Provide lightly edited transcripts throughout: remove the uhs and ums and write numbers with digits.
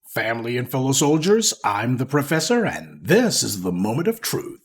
Family and fellow soldiers, I'm the Professor, and this is the Moment of Truth.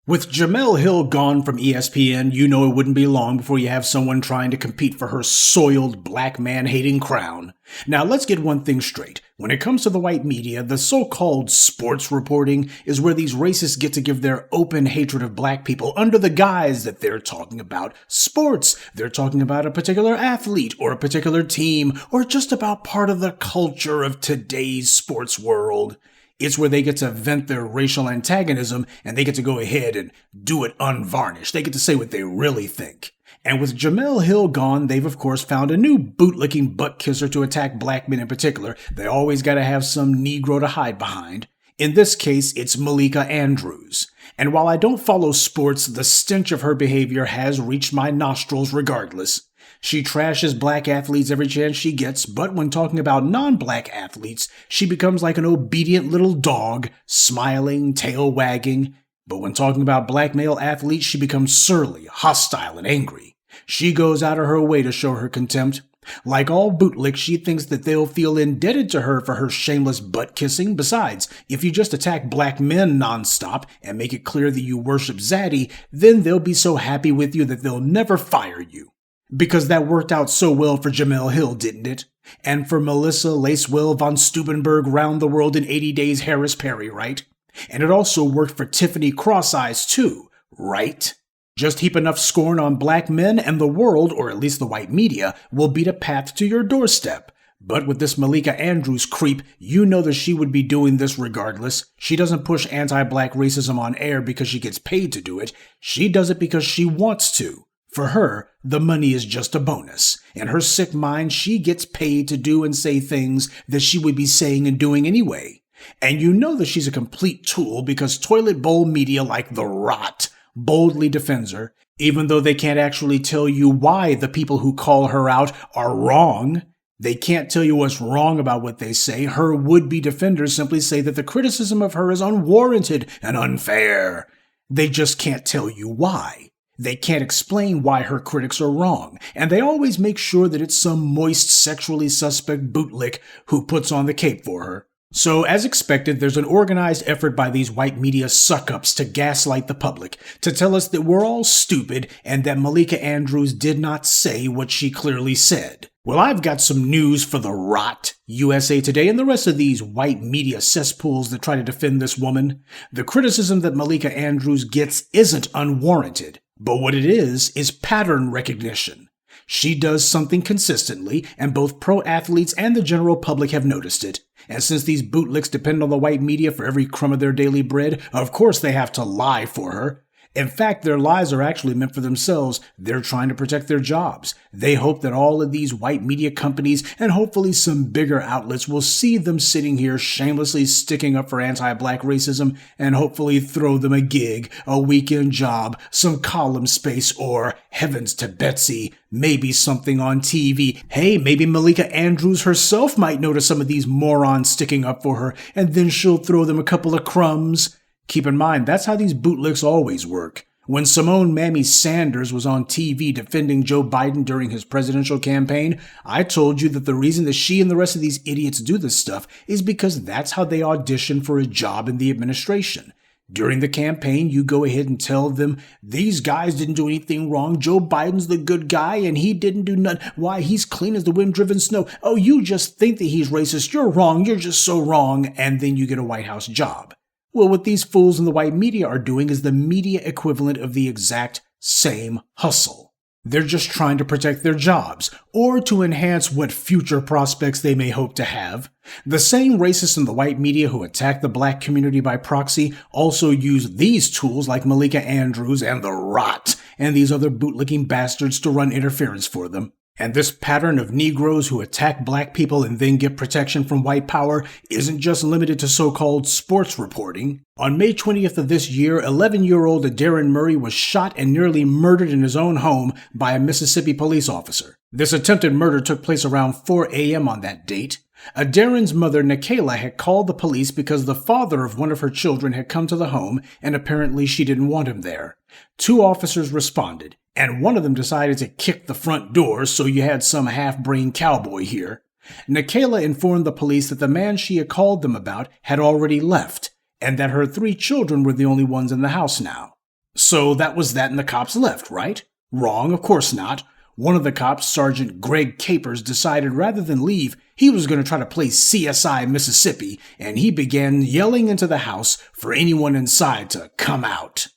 With Jemele Hill gone from ESPN, you know it wouldn't be long before you have someone trying to compete for her soiled black man-hating crown. Now let's get one thing straight. When it comes to the white media, the so-called sports reporting is where these racists get to give their open hatred of black people under the guise that they're talking about sports. They're talking about a particular athlete or a particular team or just about part of the culture of today's sports world. It's where they get to vent their racial antagonism and they get to go ahead and do it unvarnished. They get to say what they really think. And with Jemele Hill gone, they've of course found a new bootlicking butt kisser to attack black men in particular. They always gotta have some Negro to hide behind. In this case, it's Malika Andrews. And while I don't follow sports, the stench of her behavior has reached my nostrils regardless. She trashes black athletes every chance she gets, but when talking about non-black athletes, she becomes like an obedient little dog, smiling, tail wagging. But when talking about black male athletes, she becomes surly, hostile, and angry. She goes out of her way to show her contempt. Like all bootlicks, she thinks that they'll feel indebted to her for her shameless butt-kissing. Besides, if you just attack black men nonstop and make it clear that you worship Zaddy, then they'll be so happy with you that they'll never fire you. Because that worked out so well for Jemele Hill, didn't it? And for Melissa Lacewell von Stubenberg round the world in 80 Days Harris Perry, right? And it also worked for Tiffany Cross-Eyes too, right? Just heap enough scorn on black men and the world, or at least the white media, will beat a path to your doorstep. But with this Malika Andrews creep, you know that she would be doing this regardless. She doesn't push anti-black racism on air because she gets paid to do it. She does it because she wants to. For her, the money is just a bonus. In her sick mind, she gets paid to do and say things that she would be saying and doing anyway. And you know that she's a complete tool because toilet bowl media like The Rot boldly defends her, even though they can't actually tell you why the people who call her out are wrong. They can't tell you what's wrong about what they say. Her would-be defenders simply say that the criticism of her is unwarranted and unfair. They just can't tell you why. They can't explain why her critics are wrong, and they always make sure that it's some moist, sexually suspect bootlick who puts on the cape for her. So, as expected, there's an organized effort by these white media suck-ups to gaslight the public, to tell us that we're all stupid and that Malika Andrews did not say what she clearly said. Well, I've got some news for The Rot, USA Today, and the rest of these white media cesspools that try to defend this woman. The criticism that Malika Andrews gets isn't unwarranted. But what it is pattern recognition. She does something consistently, and both pro athletes and the general public have noticed it. And since these bootlicks depend on the white media for every crumb of their daily bread, of course they have to lie for her. In fact, their lies are actually meant for themselves. They're trying to protect their jobs. They hope that all of these white media companies and hopefully some bigger outlets will see them sitting here shamelessly sticking up for anti-black racism and hopefully throw them a gig, a weekend job, some column space, or, heavens to Betsy, maybe something on TV. Hey, maybe Malika Andrews herself might notice some of these morons sticking up for her, and then she'll throw them a couple of crumbs. Keep in mind, that's how these bootlicks always work. When Simone Mammy Sanders was on TV defending Joe Biden during his presidential campaign, I told you that the reason that she and the rest of these idiots do this stuff is because that's how they audition for a job in the administration. During the campaign, you go ahead and tell them, these guys didn't do anything wrong. Joe Biden's the good guy and he didn't do nothing. Why, he's clean as the wind-driven snow. Oh, you just think that he's racist. You're wrong. You're just so wrong. And then you get a White House job. Well, what these fools in the white media are doing is the media equivalent of the exact same hustle. They're just trying to protect their jobs, or to enhance what future prospects they may hope to have. The same racists in the white media who attack the black community by proxy also use these tools like Malika Andrews and The Rot and these other bootlicking bastards to run interference for them. And this pattern of Negroes who attack black people and then get protection from white power isn't just limited to so-called sports reporting. On May 20th of this year, 11-year-old Darren Murray was shot and nearly murdered in his own home by a Mississippi police officer. This attempted murder took place around 4 a.m. on that date. Darren's mother, Nikayla, had called the police because the father of one of her children had come to the home and apparently she didn't want him there. 2 officers responded, and one of them decided to kick the front door, so you had some half-brained cowboy here. Nikayla informed the police that the man she had called them about had already left, and that her 3 children were the only ones in the house now. So that was that and the cops left, right? Wrong, of course not. One of the cops, Sergeant Greg Capers, decided rather than leave, he was going to try to play CSI Mississippi, and he began yelling into the house for anyone inside to come out.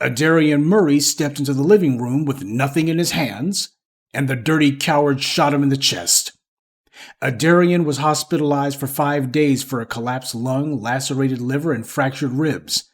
Adarian Murray stepped into the living room with nothing in his hands, and the dirty coward shot him in the chest. Adarian was hospitalized for 5 days for a collapsed lung, lacerated liver, and fractured ribs.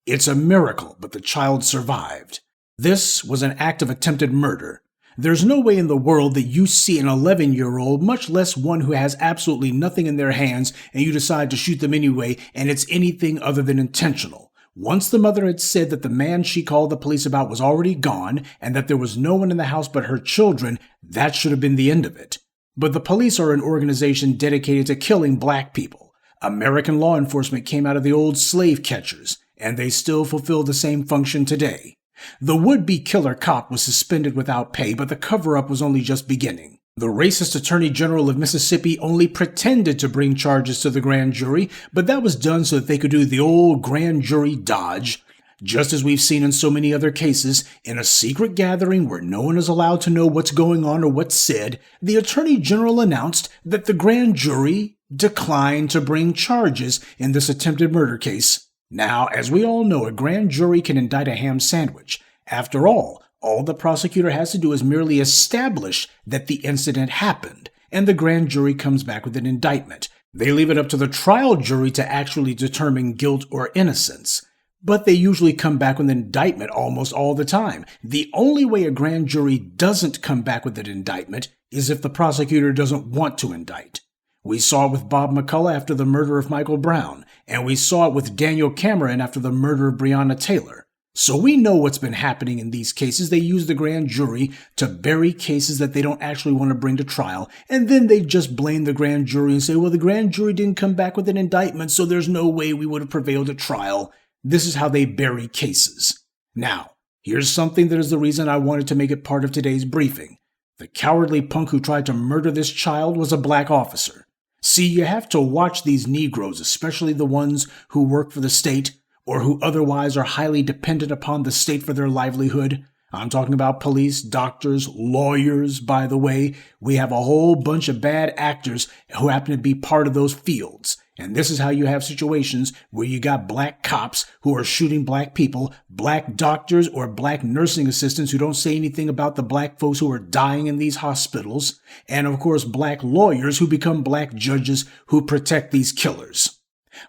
It's a miracle, but the child survived. This was an act of attempted murder. There's no way in the world that you see an 11-year-old, much less one who has absolutely nothing in their hands, and you decide to shoot them anyway, and it's anything other than intentional. Once the mother had said that the man she called the police about was already gone, and that there was no one in the house but her children, that should have been the end of it. But the police are an organization dedicated to killing black people. American law enforcement came out of the old slave catchers, and they still fulfill the same function today. The would-be killer cop was suspended without pay, but the cover-up was only just beginning. The racist Attorney General of Mississippi only pretended to bring charges to the grand jury, but that was done so that they could do the old grand jury dodge. Just as we've seen in so many other cases, in a secret gathering where no one is allowed to know what's going on or what's said, the Attorney General announced that the grand jury declined to bring charges in this attempted murder case. Now, as we all know, a grand jury can indict a ham sandwich. After all the prosecutor has to do is merely establish that the incident happened, and the grand jury comes back with an indictment. They leave it up to the trial jury to actually determine guilt or innocence. But they usually come back with an indictment almost all the time. The only way a grand jury doesn't come back with an indictment is if the prosecutor doesn't want to indict. We saw it with Bob McCullough after the murder of Michael Brown, and we saw it with Daniel Cameron after the murder of Breonna Taylor. So we know what's been happening in these cases. They use the grand jury to bury cases that they don't actually want to bring to trial, and then they just blame the grand jury and say, well, the grand jury didn't come back with an indictment, so there's no way we would have prevailed at trial. This is how they bury cases. Now, here's something that is the reason I wanted to make it part of today's briefing. The cowardly punk who tried to murder this child was a black officer. See, you have to watch these negroes, especially the ones who work for the state or who otherwise are highly dependent upon the state for their livelihood. I'm talking about police, doctors, lawyers, by the way. We have a whole bunch of bad actors who happen to be part of those fields. And this is how you have situations where you got black cops who are shooting black people, black doctors or black nursing assistants who don't say anything about the black folks who are dying in these hospitals, and of course black lawyers who become black judges who protect these killers.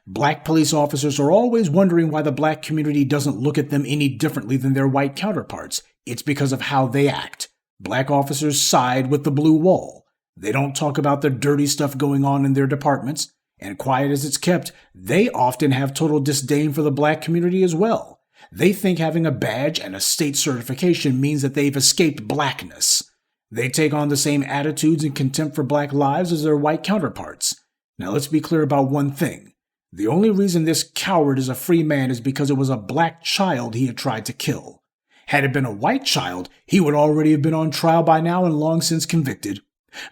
Black police officers are always wondering why the black community doesn't look at them any differently than their white counterparts. It's because of how they act. Black officers side with the blue wall. They don't talk about the dirty stuff going on in their departments. And quiet as it's kept, they often have total disdain for the black community as well. They think having a badge and a state certification means that they've escaped blackness. They take on the same attitudes and contempt for black lives as their white counterparts. Now let's be clear about one thing. The only reason this coward is a free man is because it was a black child he had tried to kill. Had it been a white child, he would already have been on trial by now and long since convicted.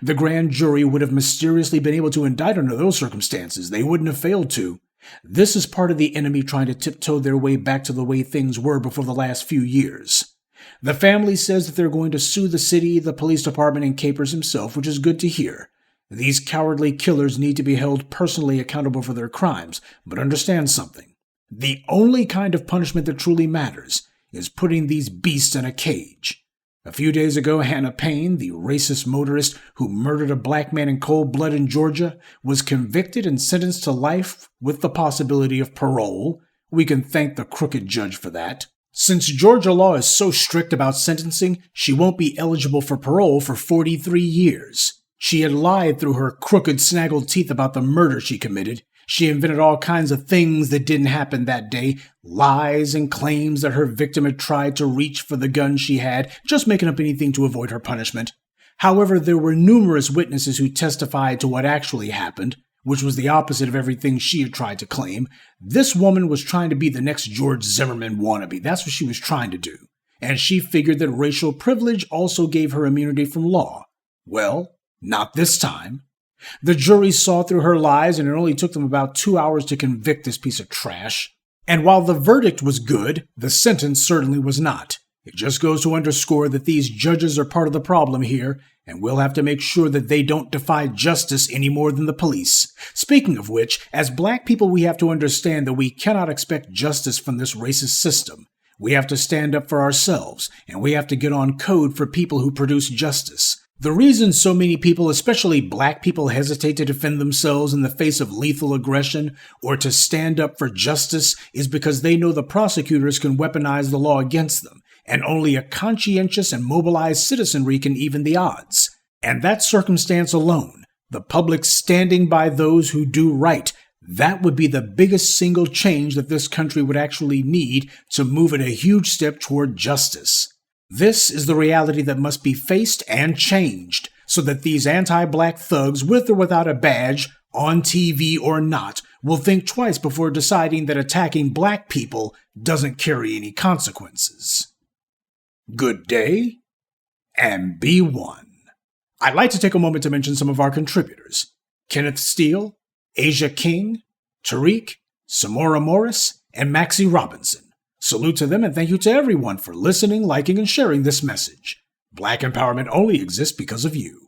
The grand jury would have mysteriously been able to indict under those circumstances. They wouldn't have failed to. This is part of the enemy trying to tiptoe their way back to the way things were before the last few years. The family says that they're going to sue the city, the police department, and Capers himself, which is good to hear. These cowardly killers need to be held personally accountable for their crimes, but understand something. The only kind of punishment that truly matters is putting these beasts in a cage. A few days ago, Hannah Payne, the racist motorist who murdered a black man in cold blood in Georgia, was convicted and sentenced to life with the possibility of parole. We can thank the crooked judge for that. Since Georgia law is so strict about sentencing, she won't be eligible for parole for 43 years. She had lied through her crooked, snaggled teeth about the murder she committed. She invented all kinds of things that didn't happen that day, lies and claims that her victim had tried to reach for the gun she had, just making up anything to avoid her punishment. However, there were numerous witnesses who testified to what actually happened, which was the opposite of everything she had tried to claim. This woman was trying to be the next George Zimmerman wannabe. That's what she was trying to do. And she figured that racial privilege also gave her immunity from law. Well, not this time. The jury saw through her lies, and it only took them about 2 hours to convict this piece of trash. And while the verdict was good, the sentence certainly was not. It just goes to underscore that these judges are part of the problem here, and we'll have to make sure that they don't defy justice any more than the police. Speaking of which, as black people, we have to understand that we cannot expect justice from this racist system. We have to stand up for ourselves, and we have to get on code for people who produce justice. The reason so many people, especially black people, hesitate to defend themselves in the face of lethal aggression or to stand up for justice is because they know the prosecutors can weaponize the law against them, and only a conscientious and mobilized citizenry can even the odds. And that circumstance alone, the public standing by those who do right, that would be the biggest single change that this country would actually need to move at a huge step toward justice. This is the reality that must be faced and changed so that these anti-black thugs, with or without a badge, on TV or not, will think twice before deciding that attacking black people doesn't carry any consequences. Good day, and be one. I'd like to take a moment to mention some of our contributors: Kenneth Steele, Asia King, Tariq, Samora Morris, and Maxie Robinson. Salute to them, and thank you to everyone for listening, liking, and sharing this message. Black empowerment only exists because of you.